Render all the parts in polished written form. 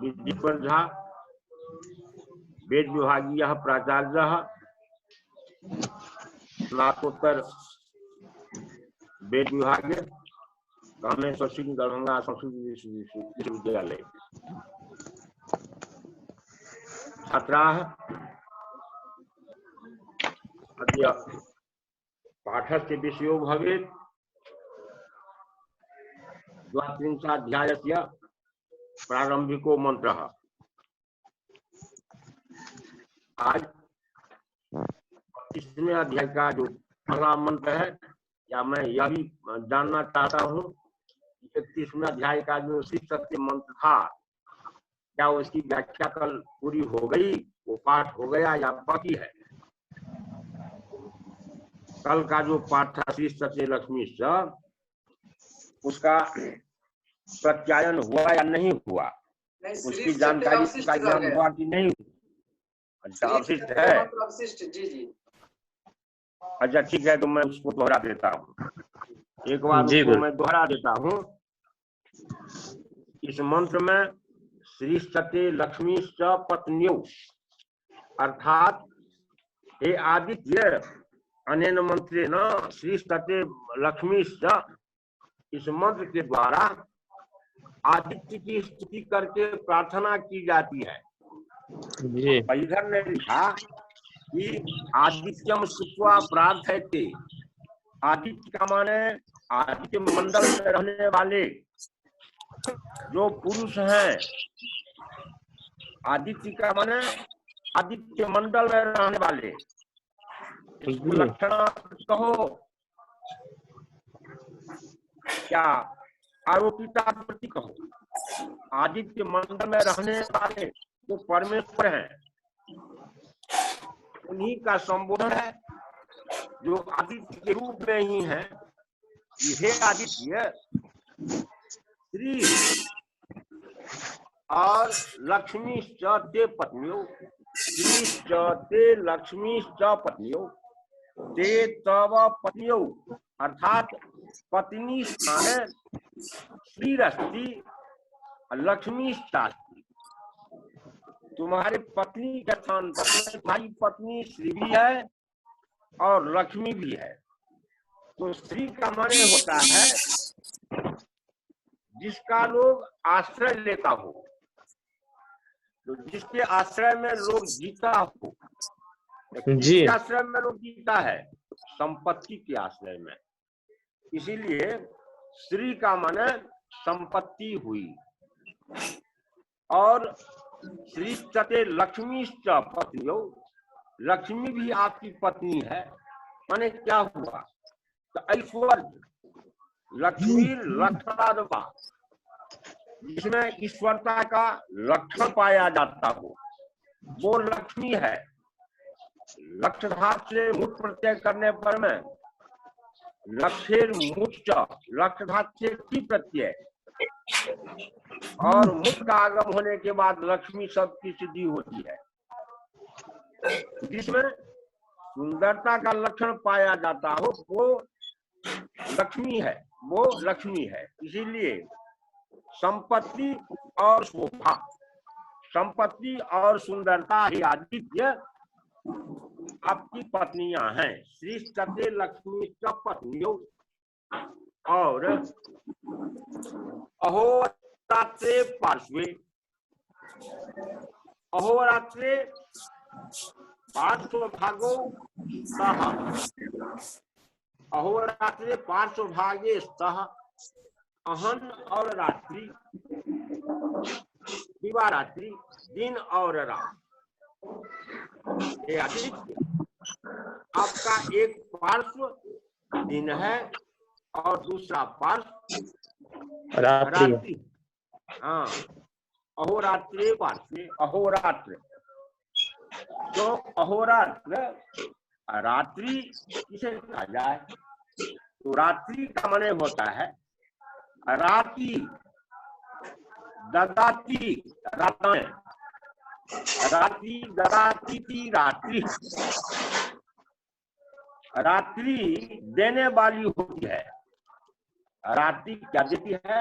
विधिस्पर्धा वेद विभागीय प्राचार्य स्नातकोत्तर वेद विभाग कामेश्वर सिंह दरभंगा संस्कृत विश्वविद्यालय। छात्रा अद्य पाठस्य विषयो भवेत् द्वात्रिंशाध्यायस्य प्रारंभिको मंत्रः। आज 25वें अध्याय का जो पहला मंत्र है, या मैं यह भी जानना चाहता हूँ 31वें अध्याय का जो श्री सत्य मंत्र था, क्या उसकी व्याख्या कल पूरी हो गई, वो पाठ हो गया या बाकी है? कल का जो पाठ था श्री सत्य लक्ष्मी स, उसका प्रत्यायन हुआ या नहीं हुआ, उसकी जानकारी का ज्ञान हुआ कि नहीं? अच्छा, अवशिष्ट है। अच्छा ठीक है, तो मैं उसको दोहरा देता हूँ, एक बार उसको मैं दोहरा देता हूँ। इस मंत्र में श्री सत्य लक्ष्मी स पत्न्यौ, अर्थात हे आदित्य अनेन मंत्रेण श्री सत्य लक्ष्मी स, इस मंत्र के द्वारा आदित्य की स्तुति करके प्रार्थना की जाती है। इधर ने लिखा कि आदित्यम स्तुत्वा प्रार्थयते। आदित्य का माने आदित्य मंडल में रहने वाले जो पुरुष हैं, आदित्य का माने आदित्य मंडल में रहने वाले, लक्षण कहो क्या आरोपिता प्रति कहो, आदित्य मंडल में रहने वाले जो परमेश्वर हैं, उन्हीं का संबोधन है, जो आदित्य के रूप में ही है। हे आदित्य, श्री और लक्ष्मी ते पत्नियों, श्री ते लक्ष्मी पत्नियों, ते तव पत्नियों, अर्थात पत्नी स्थान श्री रस्ती लक्ष्मी शास्त्री, तुम्हारे पत्नी के स्थान पर भाई पत्नी श्री भी है और लक्ष्मी भी है। तो श्री का माने होता है जिसका लोग आश्रय लेता हो, तो जिसके आश्रय में लोग जीता हो। किसके आश्रय में लोग जीता है? संपत्ति के आश्रय में। इसीलिए श्री का माने संपत्ति हुई। और श्री सत्य लक्ष्मी पत्नियों, लक्ष्मी भी आपकी पत्नी है। माने क्या हुआ? तो ऐश्वर्य लक्ष्मी लक्षणार्वा, जिसमें ईश्वरता का लक्षण पाया जाता हो, वो लक्ष्मी है। लक्ष्य धात से मुठ प्रत्यय करने पर में लक्ष्य मुच, लक्ष्य धात से टी प्रत्यय और मुठ का आगम होने के बाद लक्ष्मी शब्द की सिद्धि होती है, जिसमें सुंदरता का लक्षण पाया जाता हो, वो लक्ष्मी है, वो लक्ष्मी है। इसीलिए संपत्ति और शोभा, संपत्ति और सुंदरता ही आदित्य आपकी पत्नियां हैं। श्री सत्य लक्ष्मी पत्नियों। और अहोरात्रे पार्श्वे, अहोरात्रे पार्श्वभागो सह, अहोरात्रे पार्श्वभागे सह अहन और रात्रि, दिवारात्रि, दिन और रात। आदित्य आपका एक पार्श्व दिन है और दूसरा पार्श्व रात्रि। हाँ, अहोरात्रे पार्श्वे, अहोरात्र। तो अहोरात्र रात्रि किसे कहा जाए? तो रात्रि का माने होता है राति, ददाती, रात्रि ददाती थी रात्रि, रात्रि देने वाली होती है। रात्रि क्या देती है?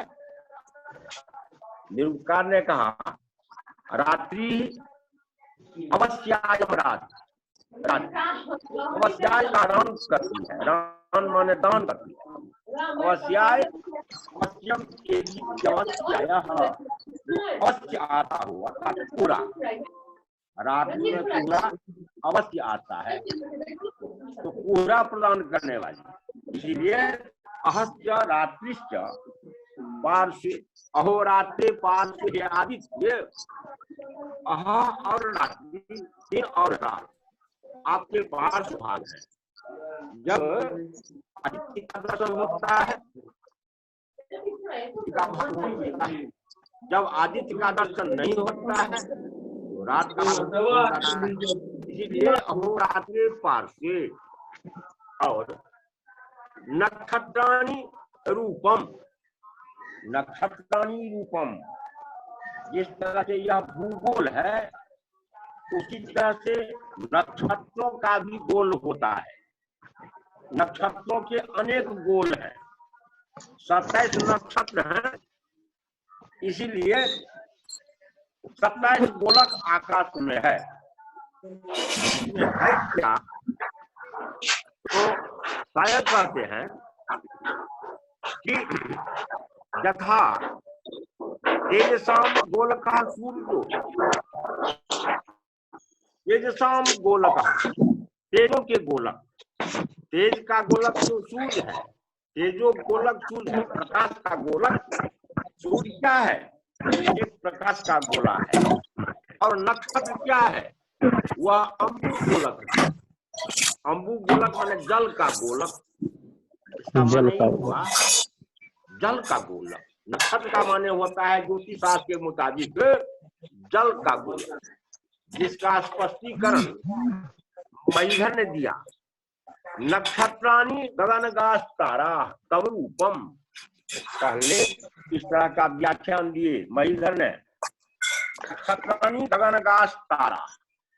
निरूपकार ने कहा रात्रि अवश्यायम रात, अवश्याय का दान करती है, दान माने दान करती है। अवश्याय अवश्यम अवश्य आता हुआ पूरा, रात्रि में पूरा अवश्य आता है, तो पूरा प्रदान करने वाली। इसीलिए अहस्य रात्रिश्च पार्श्वे अहोरात्रे पार्श्वे आदित्य, अह और रात्रि दिन और रात आपके पार्श्व भाग है। जब आदित्य का दर्शन होता है, जब आदित्य का दर्शन नहीं होता है तो रात का है। इसीलिए अहोरात्रे पार्श्वे और नक्षत्राणि रूपम, नक्षत्राणि रूपम, जिस तरह से यह भूगोल है उसी तरह से नक्षत्रों का भी गोल होता है। नक्षत्रों के अनेक गोल हैं, 27 नक्षत्र हैं, इसीलिए 27 गोलक आकाश में है। क्या तो शायद कहते हैं कि यथा तेजसाम गोलका सूर्यो, तेजसाम गोलका, तेजों के गोलक, तेज का गोलक तो सूर्य है, तेजो गोलक सूर्य, प्रकाश का गोलक सूर्य क्या है, एक प्रकाश का गोला है। और नक्षत्र क्या है, वह अम्बु गोलक है। अम्बु गोलक माने जल का गोलक, इसका माने हुआ जल का गोलक। नक्षत्र का माने होता है ज्योतिष शास्त्र के मुताबिक जल का गोलक, जिसका स्पष्टीकरण महीधर ने दिया। नक्षत्राणि गगनगास्तारा तव रूपम, पहले इस तरह का व्याख्यान दिए महीधर ने। नक्षत्राणि गगनगास्तारा,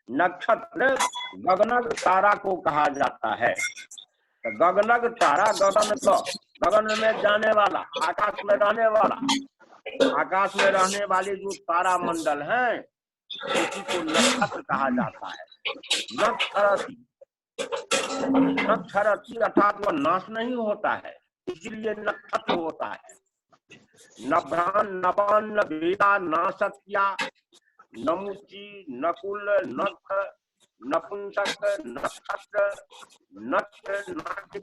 नक्षत्र गगनग तारा को कहा जाता है। तो गगनग तारा, गगन में जाने वाला, आकाश में रहने वाला, आकाश में रहने वाले जो तारा मंडल है उसी को नक्षत्र कहा जाता है। नक्षरति, नक्षरति अर्थात वह नाश नहीं होता है, इसलिए नक्षत्र होता है। नभ्रान नपान न वेदा न सत्या नमुची नकुल नख नपुंसक नक्षत्र नक्ष नाट्य,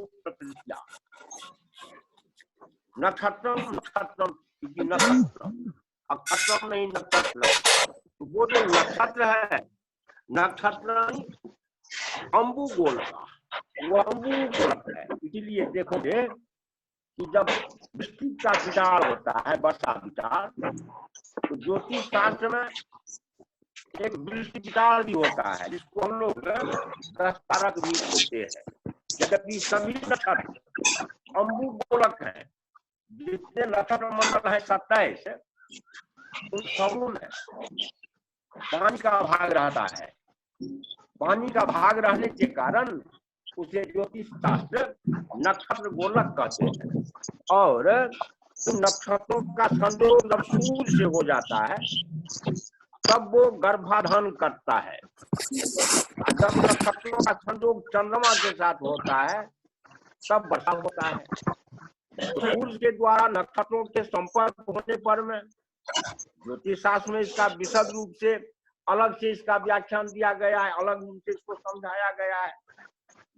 नक्षत्रम नक्षत्रम नक्षत्रम, अक्षत्रम नहीं नक्षत्र। वो जो नक्षत्र है, नक्षत्र अम्बु गोलक, वो अम्बु गोलक है। इसीलिए देखोगे कि जब वृष्टि का विचार होता है, वर्षा विचार, तो ज्योतिष शास्त्र में एक वृष्टि विचार भी होता है, जिसको हम लोग 10 तारक भी बोलते हैं। यद्यपि सभी नक्षत्र अम्बु गोलक है, जितने नक्षत्र मंडल है 27, उन सबों में पानी का भाग रहता है। पानी का भाग रहने के कारण उसे ज्योतिष शास्त्र नक्षत्र गोलक कहते हैं। और उन नक्षत्रों का संयोग जब सूर्य से हो जाता है तब वो गर्भाधान करता है। जब नक्षत्रों का संयोग चंद्रमा के साथ होता है तब वर्षा होता है। तो सूर्य के द्वारा नक्षत्रों के संपर्क होने पर में ज्योतिष शास्त्र में इसका विशद रूप से अलग से इसका व्याख्यान दिया गया है, अलग रूप से इसको समझाया गया है।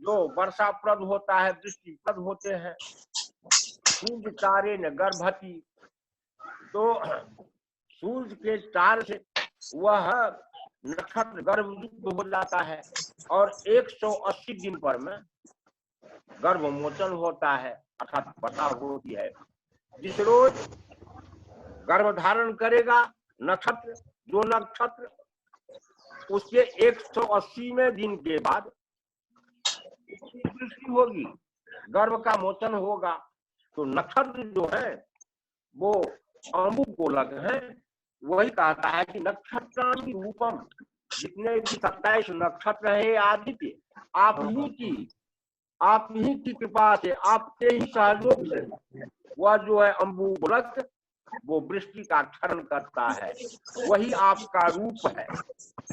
जो वर्षाप्रद होता है, वृष्टिप्रद होते हैं। सूर्य तारे न गर्भवती, तो सूर्य के तार से वह नक्षत्र गर्भयुक्त हो जाता है और 180 दिन पर में गर्भमोचन होता है, अर्थात वर्षा होती है। जिस रोज गर्भ धारण करेगा नक्षत्र, जो नक्षत्र, उसके 180वें दिन के बाद वृष्टि होगी, गर्भ का मोचन होगा। तो नक्षत्र जो है वो अम्बु गोलक है। वही कहता है कि नक्षत्राणि रूपम, जितने भी 27 नक्षत्र है आदित्य, आप ही की कृपा से, आपके ही सहयोग से वह जो है अम्बु गोलक वो वृष्टि का क्षरण करता है, वही आपका रूप है।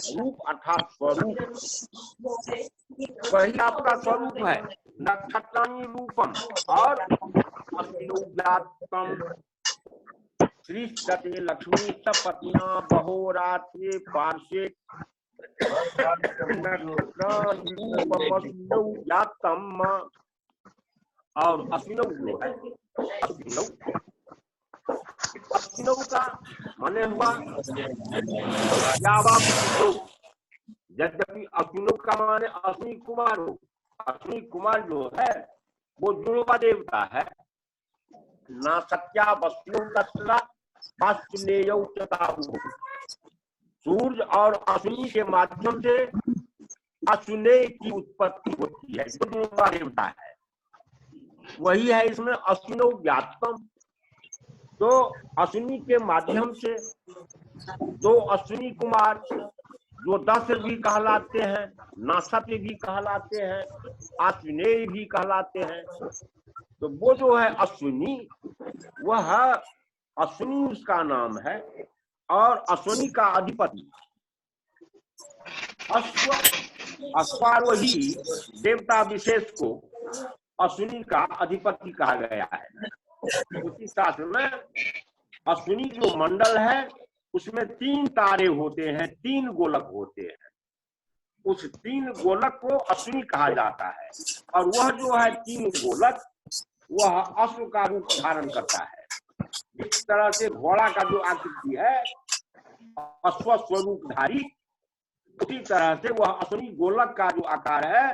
रूप अर्थात स्वरूप, वही आपका स्वरूप है। नक्षत्राणि रूपम और अस्तिनोव्यात्तम श्रीष्टते लक्ष्मी सपत्न्या बहोरात्रे पार्श्वे नक्षत्राण्युपमस्तिनोव्यात्तम। और अस्तिनौ है, अस्तिनौ का माने हुआ यद्यपि अस्तिनौ का माने अश्विनी कुमार हो। अश्विनी कुमार जो है वो जुड़वा देवता है। ना सत्या वस्तु सूर्य और अश्विनी के माध्यम से अश्विनी की उत्पत्ति होती है, जो जुड़वा देवता है वही है इसमें अश्विनो व्यात्तम। तो अश्विनी के माध्यम से दो अश्विनी कुमार जो 10 भी कहलाते हैं, नासत्य भी कहलाते हैं, अश्विनेय भी कहलाते हैं। तो वो जो है अश्विनी, वह अश्विनी उसका नाम है और अश्विनी का अधिपति अश्वारोही देवता विशेष को अश्विनी का अधिपति कहा गया है। उसी शास्त्र में अश्विनी जो मंडल है उसमें 3 तारे होते हैं, 3 गोलक होते हैं। उस 3 गोलक को अश्विनी कहा जाता है और वह जो है 3 गोलक वह अश्व का रूप धारण करता है। इस तरह से घोड़ा का जो आकृति है अश्व स्वरूपधारी, उसी तरह से वह अश्विनी गोलक का जो आकार है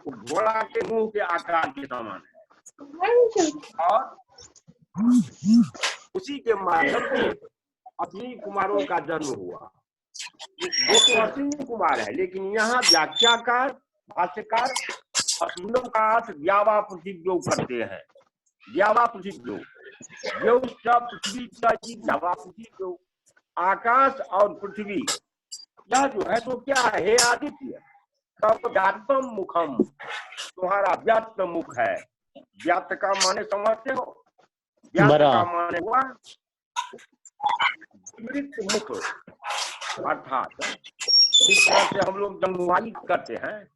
वो घोड़ा के मुंह के आकार के समान है। और उसी के माध्यम से अश्विनी कुमारों का जन्म हुआ। वो तो अश्विनी कुमार है, लेकिन यहाँ व्याख्याकार भाष्यकार अश्विनों का अर्थ व्यावा पृथ्वी करते हैं। व्यावा पृथ्वी, व्यावा पृथ्वी, आकाश और पृथ्वी, यह जो है तो क्या है? हे आदित्य, तब व्यात्तम मुखम, तुम्हारा व्यात्त मुख है। व्यात्त का माने समझते हो? व्यात्त का माने हुआ विवृत मुख, अर्थात जिस तरह से हम लोग जमुहाई करते हैं,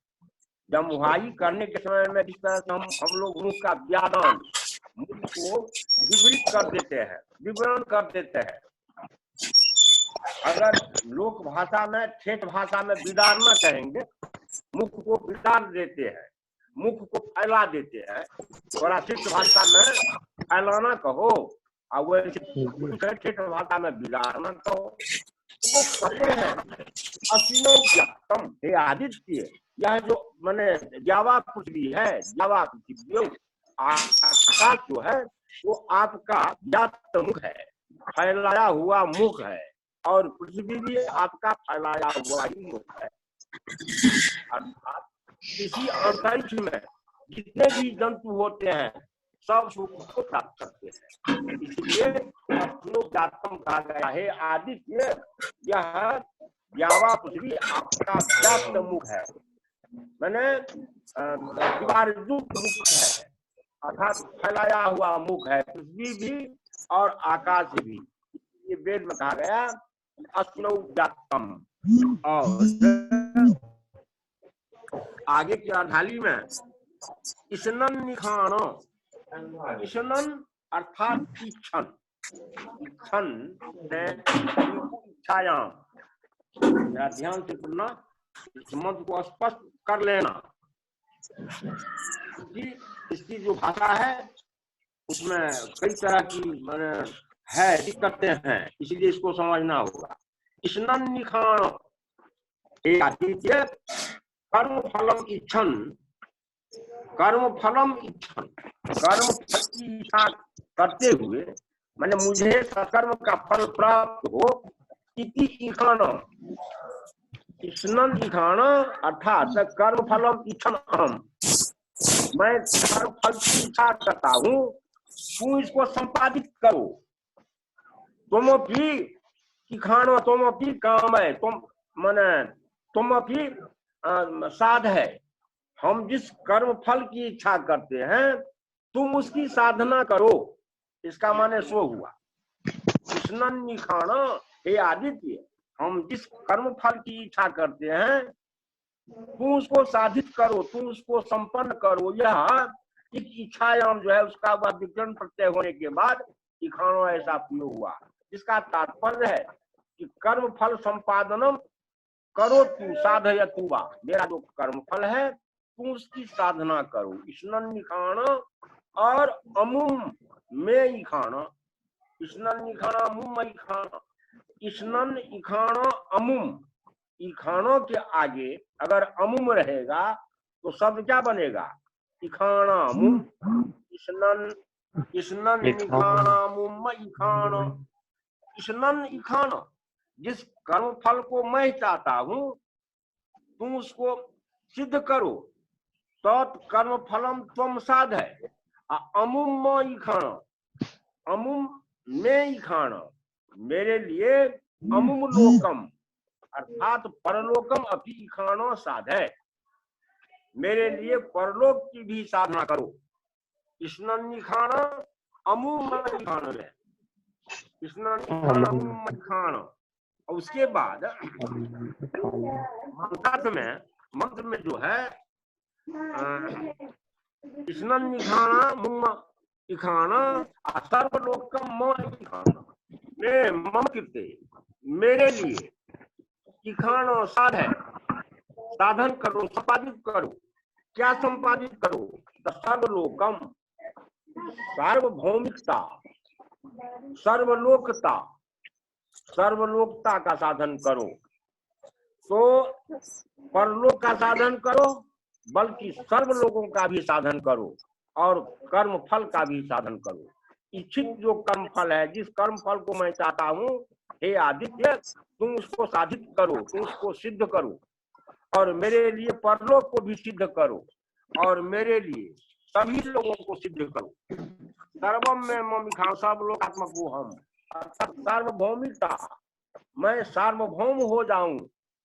जमुहाई करने के समय में जिस तरह से हम लोग मुख का व्यादान, मुख को विवृत कर देते हैं, विवरण कर देते हैं। अगर लोक भाषा में, ठेठ भाषा में विदारना कहेंगे, मुख को विदार देते हैं, मुख को फैला देते हैं। थोड़ा ठेठ भाषा में फैलाना कहो और वैसे ठेठ भाषा में विदारना कहो। वो कहते हैं अश्विनो व्यात्तम, हे आदित्य, यह जो माने जावा पृथ्वी है, जावा पृथ्वी आकाश जो है वो आपका व्यात्त मुख है, फैलाया हुआ मुख है, और पृथ्वी भी आपका फैलाया हुआ ही मुख है। अर्थात इसी अंतरिक्ष में जितने भी जंतु होते हैं सब सुख को प्राप्त करते हैं। इसलिए अश्विनो व्यात्तम कहा गया है। आदित्य, यह व्यावा पृथ्वी आपका व्यात्त मुख है, मैंने मुख है, अर्थात फैलाया हुआ मुख है, पृथ्वी भी और आकाश भी। ये वेद में कहा गया अश्विनो व्यात्तम। और आगे की अर्धाली में ईशनन निखान, ईशनन अर्थात इच्छन, इच्छन इच्छायाम, ध्यान से सुनना, इस मंत्र को स्पष्ट कर लेना। इसकी जो भाषा है उसमें कई तरह की माने है, दिक्कतें हैं, इसलिए इसको समझना होगा। ईशनन निखान, हे आदित्य, कर्म फलम इच्छन, कर्म फलम इच्छन, कर्म फल की इच्छा करते हुए, माने मुझे सकर्म का फल प्राप्त हो, इति इखान, ईशनन इखान अर्थात कर्म फलम इच्छन अहम, मैं कर्म फल की इच्छा करता हूँ, तू इसको संपादित करो। तुमपि इखानो, तुमपि काम है, तुम माने तुमपि साध है, हम जिस कर्म फल की इच्छा करते हैं तुम उसकी साधना करो। इसका माने सो हुआ, कृष्णन निखाण, हे आदित्य, हम जिस कर्म फल की इच्छा करते हैं तू उसको साधित करो, तू उसको संपन्न करो। यह इस इच्छायाम जो है उसका वह विकरण प्रत्यय होने के बाद इखाणो ऐसा प्रयोग हुआ, जिसका तात्पर्य है कि कर्म फल संपादनम करो तू साधय तू वा, मेरा जो कर्म फल है तू उसकी साधना करो। कृष्णन निखाण और अमुम में इखाण, कृष्णन निखाण अमुम इखाण, कृष्णन इखाण अमुम, इखाणों के आगे अगर अमुम रहेगा तो शब्द क्या बनेगा? इखाणा अमुम, कृष्णन, कृष्णन निखाणा अमुम इखाण, कृष्णन इखाण, जिस कर्म फल को मैं चाहता हूं तुम उसको सिद्ध करो, तत्कर्म फलम त्वम साध है। अमुम इखाण, अमुम में इखाण, मेरे लिए अमुम लोकम अर्थात परलोकम अपि इखाणो साधे, मेरे लिए परलोक की भी साधना करो। कृष्णन इखाण अमुम इखाण में, कृष्णन इखाण अमुम इखाण। और उसके बाद मंत्र में जो है कृष्णन इखाण मुम इखाण सर्वलोकम म इखाण, मम कृते, मेरे लिए इखाण साध है, साधन करो, संपादित करो। क्या संपादित करो? सर्वलोकम, सार्वभौमिकता, सर्वलोकता, सर्वलोकता का साधन करो। तो परलोक का साधन करो, बल्कि सर्वलोकों का भी साधन करो और कर्म फल का भी साधन करो। इच्छित जो कर्म फल है, जिस कर्म फल को मैं चाहता हूं, हे आदित्य, तुम उसको साधित करो, तुम उसको सिद्ध करो और मेरे लिए परलोक को भी सिद्ध करो और मेरे लिए सभी लोगों को सिद्ध करो। सर्वम में मम इखाण, सर्वलोकात्मक को हम, सार्वभौमिकता, मैं सार्वभौम हो जाऊं,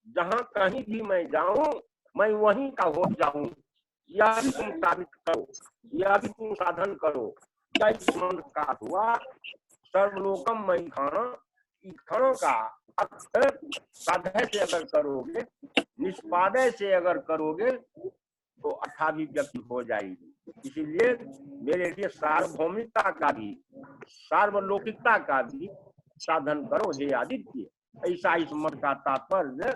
जहां कहीं भी मैं जाऊं मैं वहीं का हो जाऊं। यह भी तुम साबित करो, यह भी तुम साधन करो। मंत्र का हुआ सर्वलोकम मैं इखाण, इखाणों का अर्थ साधय से अगर करोगे, निष्पादय से अगर करोगे तो अर्थाभिव्यक्ति हो जाएगी। इसीलिए मेरे लिए सार्वभौमिकता का भी, सार्वलौकिकता का भी साधन करो हे आदित्य। ऐसा इस मत का तात्पर्य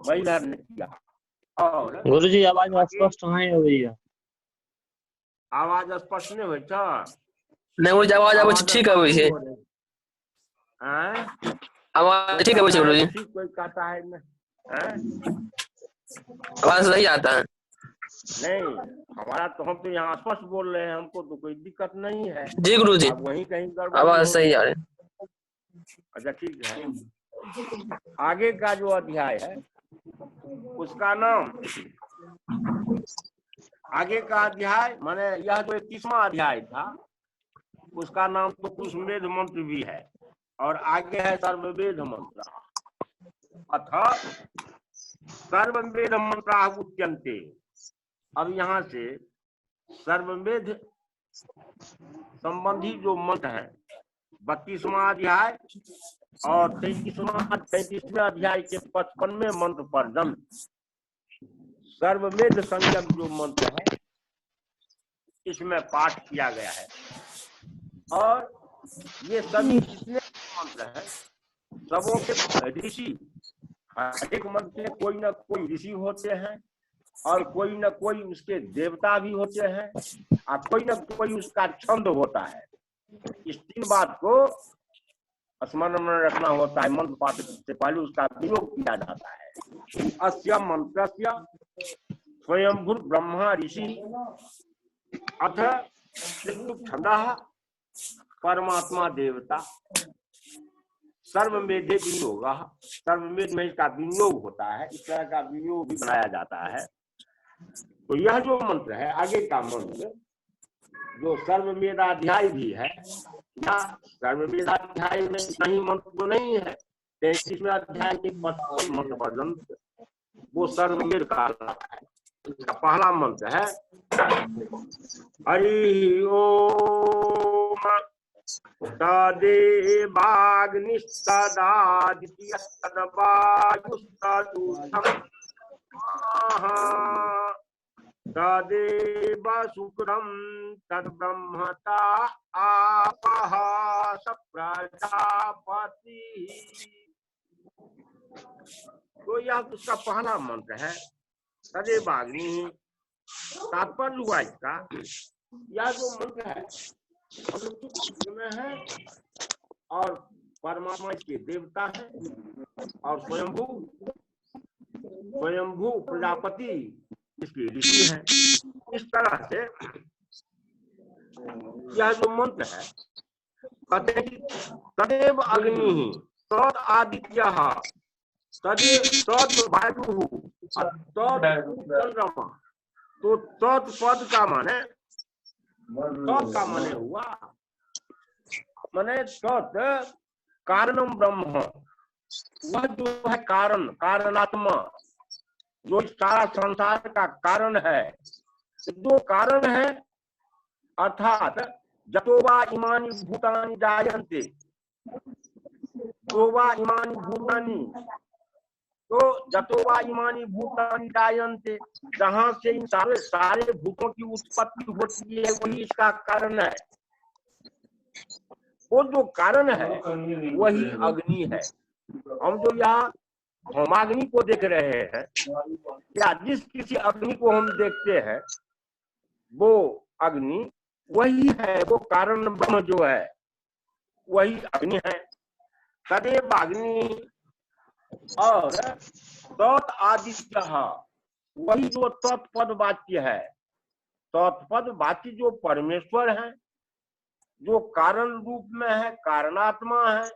महिला ने किया। और गुरु जी आवाज स्पष्ट नहीं हो रही है। आवाज स्पष्ट नहीं हो नहीं, वो आवाज ठीक है वैसे, आवाज ठीक है वैसे गुरु जी, ठीक कोई कहता है ना, आवाज सही आता है। नहीं हमारा तो, हम तो यहाँ स्पष्ट बोल रहे हैं, हमको तो कोई दिक्कत नहीं है जी गुरु जी, वहीं कहीं गड़बड़ी आवाज सही आ रही है। अच्छा ठीक है। आगे का जो अध्याय है उसका नाम, आगे का अध्याय माने यह जो 31वां अध्याय था उसका नाम तो पुष्पमेध मंत्र भी है और आगे है सर्ववेद मंत्र। अथ सर्ववेद मंत्रा उच्यन्ते। अब यहाँ से सर्ववेद संबंधी जो मंत्र है 32वां अध्याय और 33वें अध्याय के 55वें मंत्र पर्यंत सर्ववेद संज्ञक जो मंत्र है इसमें पाठ किया गया है। और ये सभी जितने मंत्र है सबों के ऋषि, हर एक मंत्र में कोई ना कोई ऋषि होते हैं और कोई ना कोई उसके देवता भी होते हैं और कोई ना कोई उसका छंद होता है। इस तीन बात को स्मरण में रखना होता है। मंत्र पाठ से पहले उसका प्रयोग किया जाता है। अस्य मंत्रस्य स्वयंभूर ब्रह्मा ऋषि अथ छंदः परमात्मा देवता सर्वमेधे विनियोग। सर्वमेध में इसका विनियोग होता है, इस तरह का विनियोग भी बनाया जाता है। तो यह जो मंत्र है, आगे का मंत्र जो सर्वमेधाध्याय भी है, या सर्वमेधाध्याय में नहीं मंत्र तो नहीं है, 33वें अध्याय के 55 मंत्र पर्यंत वो सर्वमेध का है। इसका पहला मंत्र है हरि ओम तदेवाग्निस्तदादित्यस्तद्वायुस्तदूषम् तदेव शुक्रम तद्ब्रह्मता आपः स प्रजापति। तो यह उसका पहला मंत्र है। तदेवाग्नि तात्पर्य हुआ इसका, यह जो मंत्र है में है और परमात्मा के देवता है और स्वयंभू प्रजापति इसके ऋषि है। इस तरह से यह जो मंत्र है, तदेव अग्नि तद आदित्य तद वायु चंद्रमा। तो तत्पद का माने हुआ माने तत् कारणम ब्रह्म, वह जो है कारण, कारणात्मा, जो सारा संसार का कारण है। जो कारण है अर्थात जतोवा इमानि भूतानि जायन्ते, तोवा इमानि भूतानि, तो जतोवा इमानि भूतानि जायन्ते, जहां से इन सारे भूतों की उत्पत्ति होती है वही इसका कारण है। वो जो कारण है वही अग्नि है। हम जो यहाँ होमाग्नि को देख रहे हैं या जिस किसी अग्नि को हम देखते हैं वो अग्नि वही है, वो कारण ब्रह्म जो है वही अग्नि है। तदेव अग्नि और तत् आदित्य, वही जो तत्पद वाच्य है। तत्पद वाच्य जो परमेश्वर है, जो कारण रूप में है, कारणात्मा है,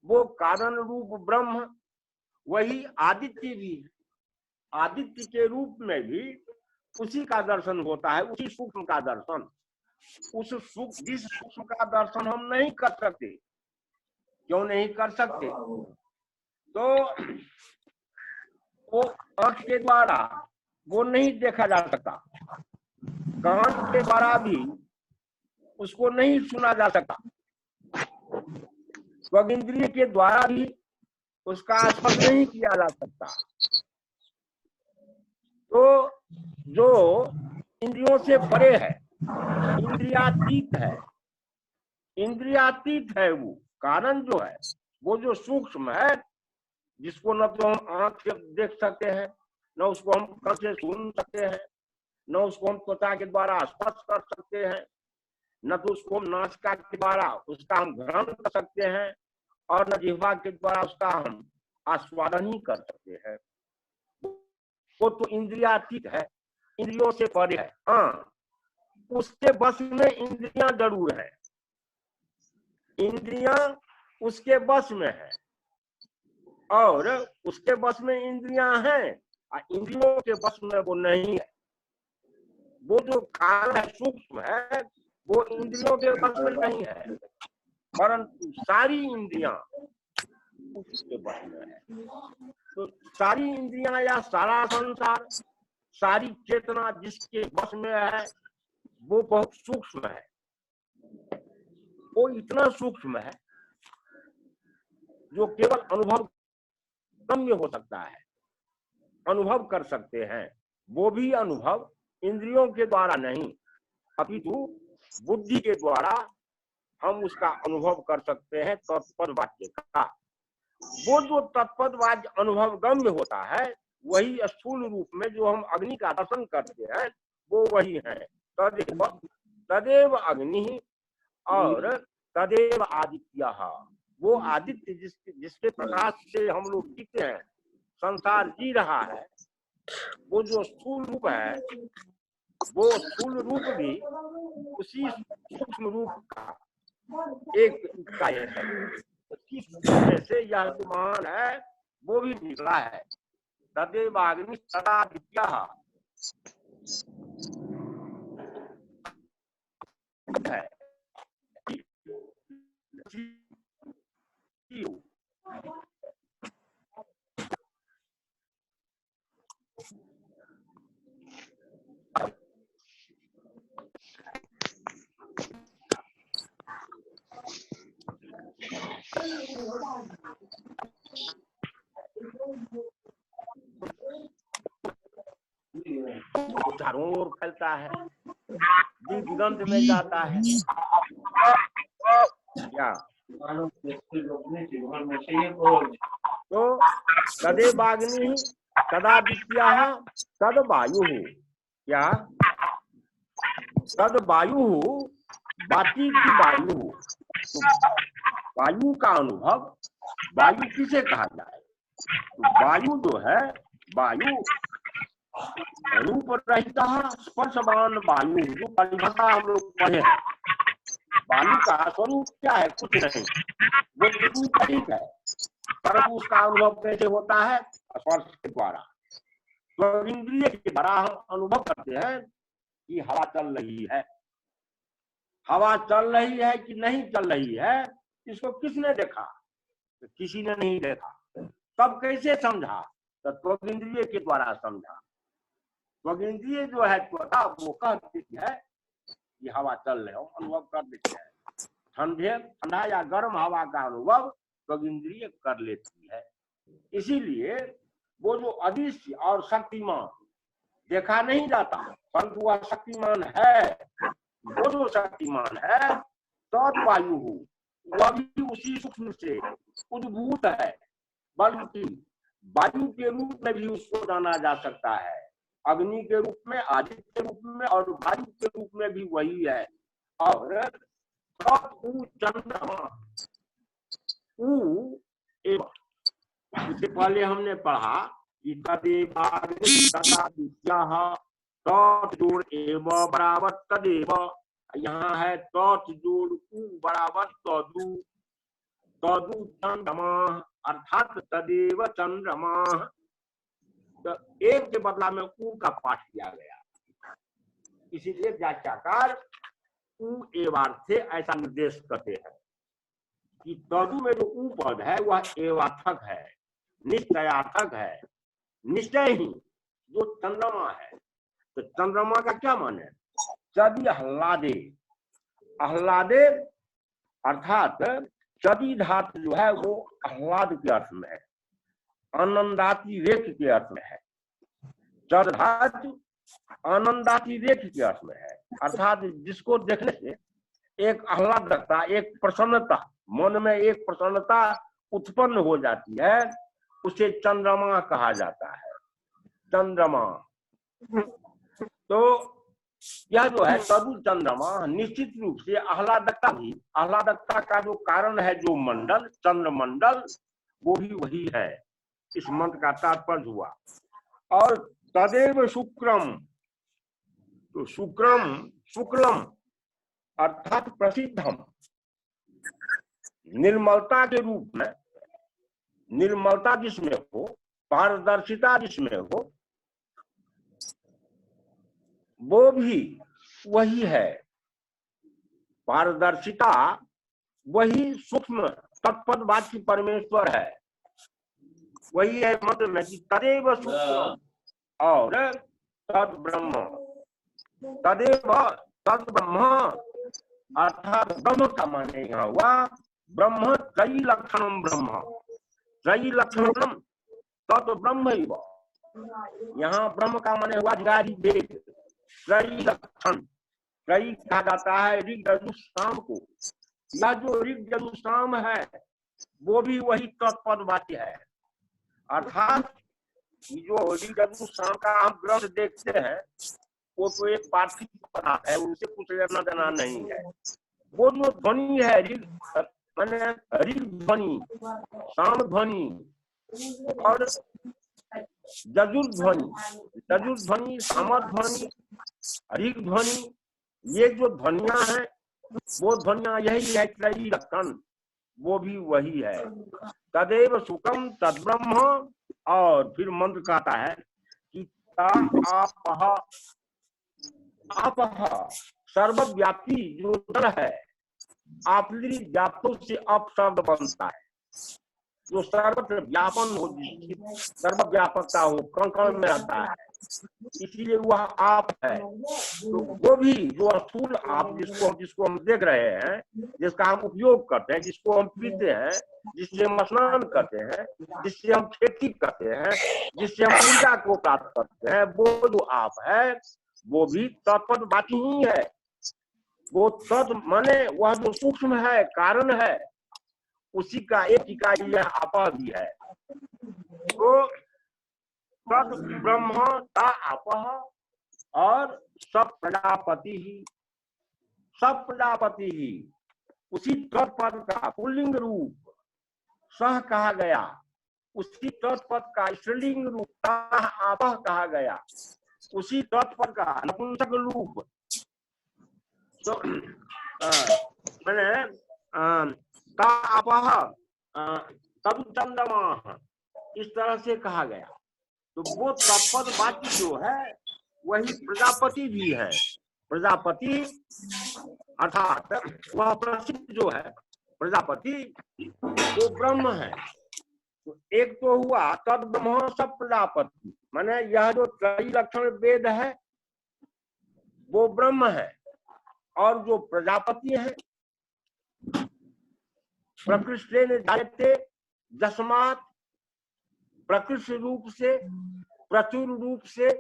वो कारण रूप ब्रह्म, वही आदित्य भी है। आदित्य के रूप में भी उसी का दर्शन होता है, उसी सूक्ष्म का दर्शन। जिस सूक्ष्म का दर्शन हम नहीं कर सकते, क्यों नहीं कर सकते? तो वो आंख के द्वारा वो नहीं देखा जा सकता, कान के द्वारा भी उसको नहीं सुना जा सकता, स्वगिंद्रिय के द्वारा भी उसका स्पर्श नहीं किया जा सकता। तो जो इंद्रियों से परे है, इंद्रियातीत है, इंद्रियातीत है वो कारण जो है, वो जो सूक्ष्म है, जिसको न तो हम आंख से देख सकते हैं, न उसको हम कान से सुन सकते हैं, न उसको हम त्वचा के द्वारा स्पर्श कर सकते हैं, न तो उसको हम नासिका के द्वारा उसका हम ग्रहण कर सकते हैं, और न जिह्वा के द्वारा उसका हम आस्वादन ही कर सकते हैं। वो तो इंद्रियातीत है, इंद्रियों से परे है। हाँ, उसके बस में इंद्रियां जरूर है, इंद्रियां उसके बस में है, और उसके बस में इंद्रियां हैं, इंद्रियों के बस में वो नहीं है। वो जो कारण है, सूक्ष्म है, वो इंद्रियों के बस में नहीं है, परंतु सारी इंद्रियां उसके बस में है। तो सारी इंद्रियां या सारा संसार, सारी चेतना जिसके बस में है, वो बहुत सूक्ष्म है। वो इतना सूक्ष्म है जो केवल अनुभव गम्य हो सकता है, अनुभव कर सकते हैं। वो भी अनुभव इंद्रियों के द्वारा नहीं, अपितु बुद्धि के द्वारा हम उसका अनुभव कर सकते हैं, तत्पद वाक्य का। वो जो तत्पद वाक्य अनुभव गम्य होता है, वही स्थूल रूप में जो हम अग्नि का दर्शन करते हैं, वो वही है। तदेव अग्नि और तदेव आदित्य, वो आदित्य जिसके प्रकाश से हम लोग जीते हैं, संसार जी रहा है, वो जो स्थूल रूप है, वो स्थूल रूप भी उसी सूक्ष्म रूप का एक इकाई है। उसी में से यह मान है वो भी निकला है। तदेव अग्नि तदादित्य है। चारों ओर फैलता है, दिगंत में जाता है। क्या तो तदेवाग्नि तदादित्याः तद वायु, क्या तद वायु, बाकी की वायु। तो वायु का अनुभव, वायु किसे कहा जाए? तो वायु जो है, वायु रूप रहित स्पर्शवान वायु, जो परिभाषा हम लोग पढ़े हैं। वायु का स्वरूप क्या है? कुछ नहीं, वो रूप रहित है, परंतु उसका अनुभव कैसे होता है? स्पर्श के द्वारा। तो इंद्रिय के द्वारा हम अनुभव करते हैं कि हवा चल रही है। हवा चल रही है कि नहीं चल रही है, इसको किसने देखा? तो किसी ने नहीं देखा। तब कैसे समझा? तो त्वगिंद्रिय के द्वारा समझा। त्वगिंद्रिय जो है त्वचा, वो कहती है कि हवा चल रही है, अनुभव कर लेते हैं। ठंडा या गर्म हवा का अनुभव त्वगिंद्रिय कर लेती है। इसीलिए वो जो अदृश्य और शक्तिमान देखा नहीं जाता, परंतु वह शक्तिमान है। वो जो शक्तिमान है तत्वायु, वह भी उसी सूक्ष्म से उद्भूत है, बल्कि वायु के रूप में भी उसको जाना जा सकता है। अग्नि के रूप में, आदित्य के रूप में और वायु के रूप में भी वही है। और चंद्रमा, इससे पहले हमने पढ़ा कि जोड़ एव बराबर तदेव, यहाँ है तत् जोड़ उ बराबर तदु, तदु चंद्रमा अर्थात तदेव चंद्रमा। तो एक के बदला में उ का पाठ किया गया, इसीलिए व्याख्याकार उ एवार्थे ऐसा निर्देश करते हैं कि तदु में जो उ पद है वह एवार्थक है, निश्चयार्थक है। निश्चय ही जो चंद्रमा है, तो चंद्रमा का क्या मान है? चदी आह्लादे, आह्लादे अर्थात चदी धातु जो है वो आह्लाद के अर्थ में है, आनंदाती रेख के अर्थ में है। चद धातु आनंदाती रेख के अर्थ में है, अर्थात जिसको देखने से एक आह्लादकता, एक प्रसन्नता, मन में एक प्रसन्नता उत्पन्न हो जाती है, उसे चंद्रमा कहा जाता है। चंद्रमा तो यह जो है तदु चंद्रमा, निश्चित रूप से आह्लादकता भी, आह्लादकता का जो कारण है जो मंडल, चंद्रमंडल, वो भी वही है। इस मंत्र का तात्पर्य हुआ। और तदेव शुक्रम, तो शुक्रम, शुक्लम अर्थात प्रसिद्धम, निर्मलता के रूप में, निर्मलता जिसमें हो, पारदर्शिता जिसमें हो, वो भी वही है। पारदर्शिता वही सूक्ष्म तत्पदवाची परमेश्वर है, वही है मंत्र में कि तदेव सूक्ष्म और तद ब्रह्म, तदेव तद ब्रह्म अर्थात ब्रह्म का माने यहाँ हुआ ब्रह्म त्रयी लक्षणम, ब्रह्म त्रयी लक्षणम तद ब्रह्म ही। यहाँ ब्रह्म का माने हुआ अधिकारी वेद, त्रयी लक्षण, त्रयी कहा जाता है ऋग यजु साम को। यह जो ऋग यजु साम है वो भी वही तत्पदवाची है, अर्थात जो ऋग यजु साम का हम ग्रंथ देखते हैं वो तो एक पार्थिव पदार्थ है, उनसे कुछ लेना देना नहीं है। वो जो ध्वनि है ऋग माने ऋग ध्वनि, साम ध्वनि और यजुर्ध्वनि, यजुर्ध्वनि, समध्वनि, ऋग ध्वनि, ये जो ध्वनियां हैं वो ध्वनियां यही है त्रयी लक्षण, वो भी वही है। तदेव सुखम तद ब्रह्म। और फिर मंत्र कहता है कि आप सर्वव्यापी जो जल है, आपली व्याप्तों से अप शब्द बनता है। जो सर्वत्र व्यापन हो, सर्वव्यापकता हो, कण कण में रहता है, इसीलिए वह आप है। तो वो भी जो स्थूल आप जिसको हम देख रहे हैं, जिसका हम उपयोग करते हैं, जिसको हम पीते हैं, जिससे हम स्नान करते हैं, जिससे हम खेती करते हैं, जिससे हम ऊर्जा को प्राप्त करते हैं, वो जो आप है वो भी तत्पदवाची ही है। वो तत् माने वह जो सूक्ष्म है, कारण है, उसी का एक इकाई यह आपा भी है। तो तत् ब्रह्म ता आपः और सब प्रजापति ही, सब प्रजापति ही उसी तत्पद का पुल्लिंग रूप सह कहा गया, उसी तत्पद का स्त्रीलिंग रूप ता आपः कहा गया, उसी तत्पद का नपुंसक रूप तो मैंने ता आपः तदु चंद्रमा इस तरह से कहा गया। तो वो तत्पद वाक्य जो है वही प्रजापति भी है। प्रजापति अर्थात वह प्रसिद्ध जो है प्रजापति वो ब्रह्म है। तो एक तो हुआ तद ब्रह्म सब प्रजापति, माने यह जो त्रयी वेद है वो ब्रह्म है, और जो प्रजापति है प्रकृष्टे जायते जस्मात्, प्रकृष्ट रूप से प्रचुर रूप से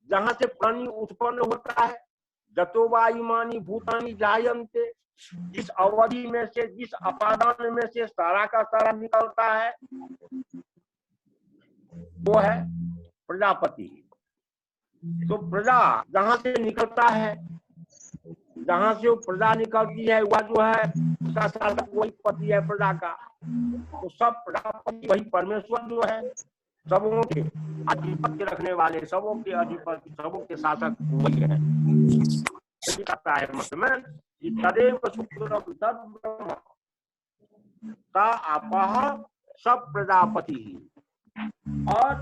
जहां से प्राणी उत्पन्न होता है, जतो वा इमानि भूतानि जायन्ते, जिस अवधि में से, जिस अपादान में से सारा का सारा निकलता है वो है प्रजापति। तो प्रजा जहां से निकलता है, जहां से वो प्रजा निकलती है वह जो है उसका शासक वही पति है प्रजा का। तो सब प्रजापति वही परमेश्वर जो है, सबों के आधिपत्य रखने वाले, सबों के अधिपति, सबों के शासक वही है। कहता है मत में तदेव सूत्रम तद ब्रह्म ता आपः सब प्रजापति ही। और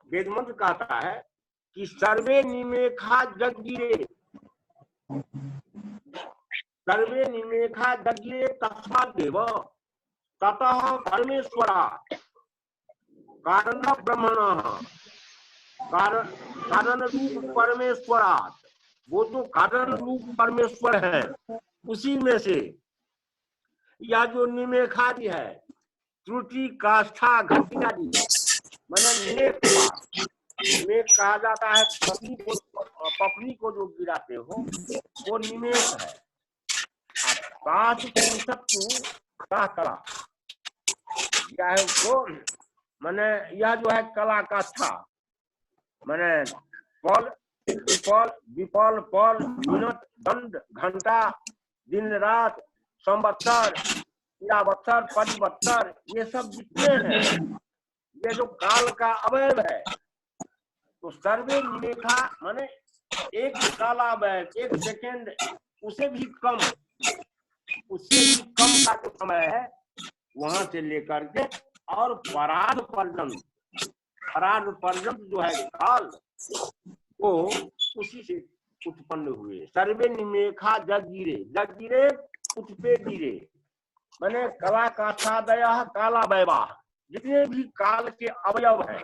वेद मंत्र कहता है कि सर्वे निमेखा जगगिरे, सर्वे निमेखा जगगिरे तस्मादेव ततः परमेश्वरात् कारण ब्रह्मणः, कारण रूप परमेश्वरात्, वो जो कारण रूप परमेश्वर है उसी में से यह जो निमेखादि है, त्रुटि काष्ठा घटी आदि मैंने निमेख हुआ। निमेख कहा जाता है पपनी को जो गिराते हो वो निमेख है। काष्ठ का कला क्या है उसको, मैंने यह जो है कला काष्ठा मैंने पल विपल विपल पल मिनट दंड घंटा दिन रात संवत्सर क्रियावत्सर परिवत्सर ये सब जितने हैं ये जो काल का अवयव है। तो सर्वे निमेखा माने एक काला अवयव, एक सेकेंड उसे भी कम का जो समय है वहां से लेकर के और पराध पर्यंत जो है काल वो उसी से उत्पन्न हुए। सर्वे निमेखा जगगिरे, जगगिरे उत्पे गिरे मैंने कला काष्ठादय काला वैवाह, जितने भी काल के अवयव है।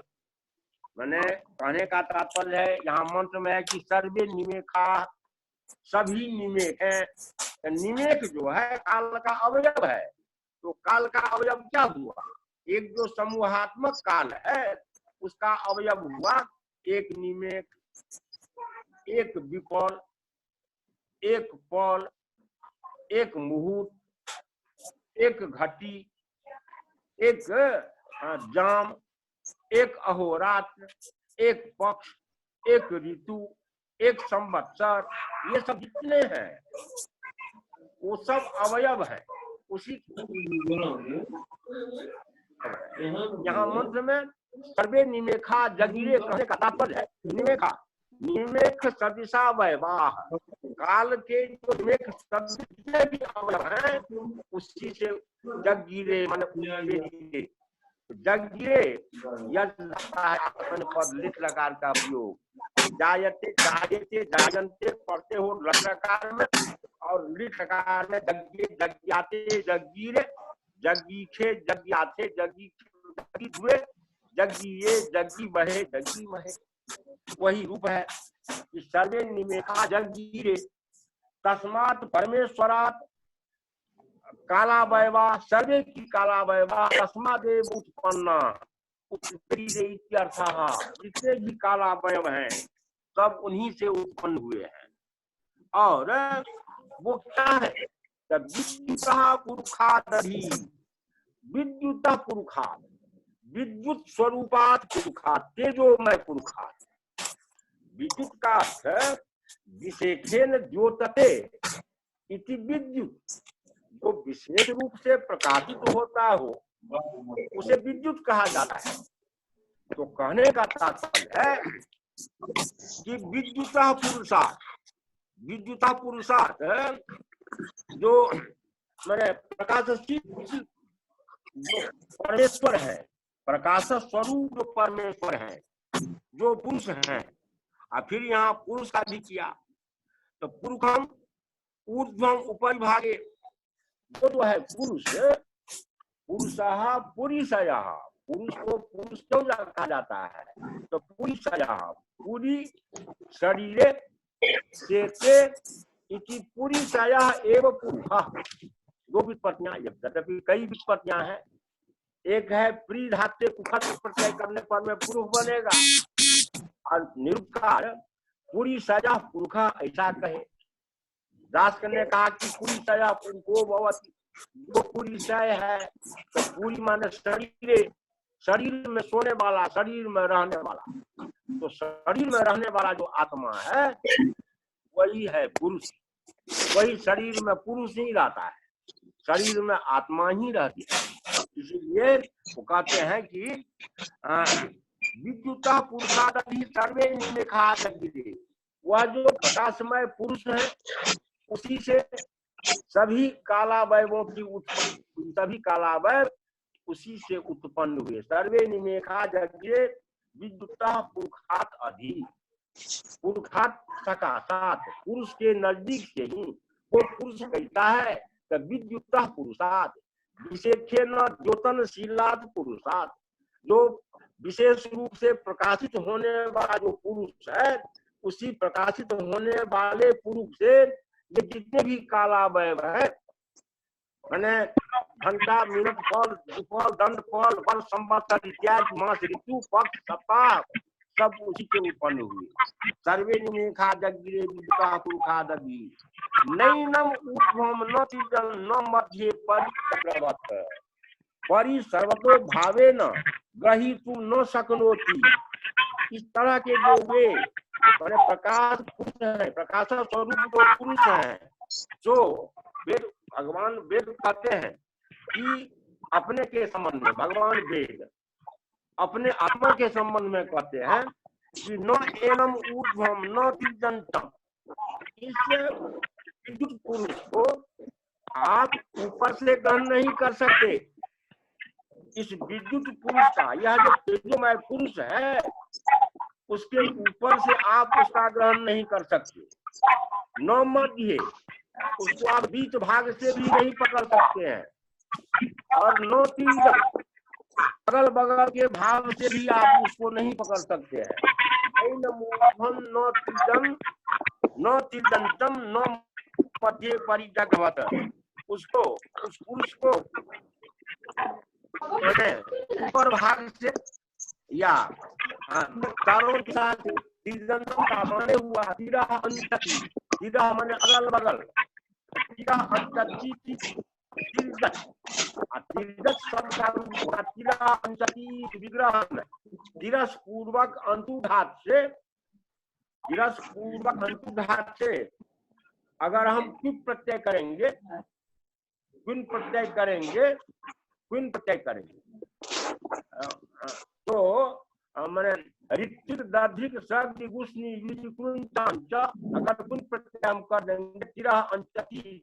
मैंने कहने का तात्पर्य है यहाँ मंत्र में है कि सर्वे निमेखा, सभी निमेख है। निमेख जो है काल का अवयव है। तो काल का अवयव क्या हुआ, एक जो समूहात्मक काल है उसका अवयव हुआ एक निमेख, एक विपल, एक पल, एक मुहूर्त, एक घटी, एक जाम, एक अहोरात्र, एक पक्ष, एक ऋतु, एक संवत्सर, ये सब जितने हैं वो सब अवयव है उसी। यहाँ मंत्र में सर्वे निमेखा जगगिरे कहने का तात्पर्य है निमेखा, निमेख सदिशा वैवाह, काल के जो निमेख जितने भी अवयव हैं उसी से जगगिरे मन जगगिरे पद लिट लकार का उपयोग, जायते जायते जायन्ते पढ़ते हो लट लकार में और लिट लकार में जगगिरे जगजाते जगगिरे जगीखे जग्याथे जगी हुए जगिए जगी बहे जगी महे, वही रूप है कि सर्वे निमेखा जगीरे तस्मात् परमेश्वरात् कालावयवा, सर्वे की कालावयवा तस्मादेव उत्पन्ना इत्यर्थः, जितने भी कालावयव हैं सब उन्हीं से उत्पन्न हुए हैं। और वो क्या है? विद्युतः पुरुषादधि, विद्युतः पुरुषात्, विद्युत स्वरूपात् पुरुषात्, तेजोमय पुरुषात्। विद्युत का अर्थ विशेषेण द्योतते इति विद्युत, जो विशेष रूप से प्रकाशित होता हो उसे विद्युत कहा जाता है। तो कहने का तात्पर्य है कि विद्युतः पुरुषात्, विद्युतः पुरुषात् जो मैंने प्रकाशशील जो परमेश्वर है, प्रकाश स्वरूप जो परमेश्वर है, जो पुरुष है। और फिर यहाँ पुरुष का भी किया, तो पुरुषम ऊर्ध्वम उपरिभागे, वो जो है पुरुष, पुरुषः पुरीशयः, पुरुष को पुरुष क्यों कहा जाता है? तो पुरीशयः, पूरी शरीरे शेते इति पुरीशयः एव पुरुषः। दो व्युत्पत्तियां, यद्यपि कई व्युत्पत्तियां हैं। एक है प्री धातु कुखत प्रत्यय करने पर में पुरुष बनेगा, और निरुक्कार पूरी सजा पुरुषा ऐसा कहे। दास ने कहा कि पूरी सजा पुरुषो भवति, जो पूरी सय है तो पूरी माने शरीर, शरीर में सोने वाला, शरीर में रहने वाला। तो शरीर में रहने वाला जो आत्मा है वही है पुरुष, वही शरीर में पुरुष ही रहता है, शरीर में आत्मा ही रहती है। इसलिए वो कहते हैं कि विद्युतः पुरुषादधि सर्वे निमेखा जगीरे, वह जो प्रकाशमय पुरुष है उसी से सभी कालावयवों की उत्पत्ति, सभी कालावयव उसी से उत्पन्न हुए। सर्वे निमेखा जगीरे विद्युतः पुरुषात् अधि, पुरुषात् सकाशात्, पुरुष के नजदीक से ही वो पुरुष कहता है कि विद्युतः पुरुषात् विशेषेण द्योतनशीलात् पुरुषात्, जो विशेष रूप से प्रकाशित होने वाला जो पुरुष है उसी प्रकाशित होने वाले पुरुष से ये जितने भी कालावयव है, मैंने घंटा, मिनट, फल, फल, दंड, फल, वर्ष, संवत्सर इत्यादि, मास, ऋतु, पक्ष, सप्ताह सब उसी के उत्पन्न हुए। सर्वे निमेखा जगीरे विद्युतः पुरुषादधि नैनम ऊर्ध्वम न तिजं न मध्ये परिप्रवत्, परि सर्वतो भावेन ग्रहीतुं न शक्नोति। इस तरह के जो वे प्रकाश पुरुष है, प्रकाश स्वरूप जो पुरुष है, जो वेद भगवान वेद कहते हैं कि अपने के संबंध में, भगवान वेद अपने आत्मा के संबंध में कहते हैं कि न एनम ऊर्ध्वम न तिजंतम, इस विद्युत पुरुष को आप ऊपर से ग्रहण नहीं कर सकते। इस विद्युत पुरुष का, यह जो तेजोमय पुरुष है उसके ऊपर से आप उसका ग्रहण नहीं कर सकते। न मध्य, उसको आप बीच भाग से भी नहीं पकड़ सकते हैं, और न तीर, अगल बगल के भाव से भी आप उसको नहीं पकड़ सकते हैं। न तिजंतम न मध्य परिजगवत, उसको, उस पुरुष को ऊपर भाग से या चारों के साथ तिजंतम का माने हुआ तिरा अंतति, तिरा माने अगल बगल, तिरा अंतति तिरजत, तिरजत शब्द का रूप हुआ तिरा अंतति विग्रह, तिरस पूर्वक अंतुघात से, तिरस पूर्वक अंतुघात से अगर हम क्विप प्रत्यय करेंगे, क्विन प्रत्यय करेंगे, क्विन प्रत्यय करेंगे तो मैंने ऋतिक दधिक शब्द गुस्नी अगर क्विन प्रत्यय हम कर देंगे तिरा अंचति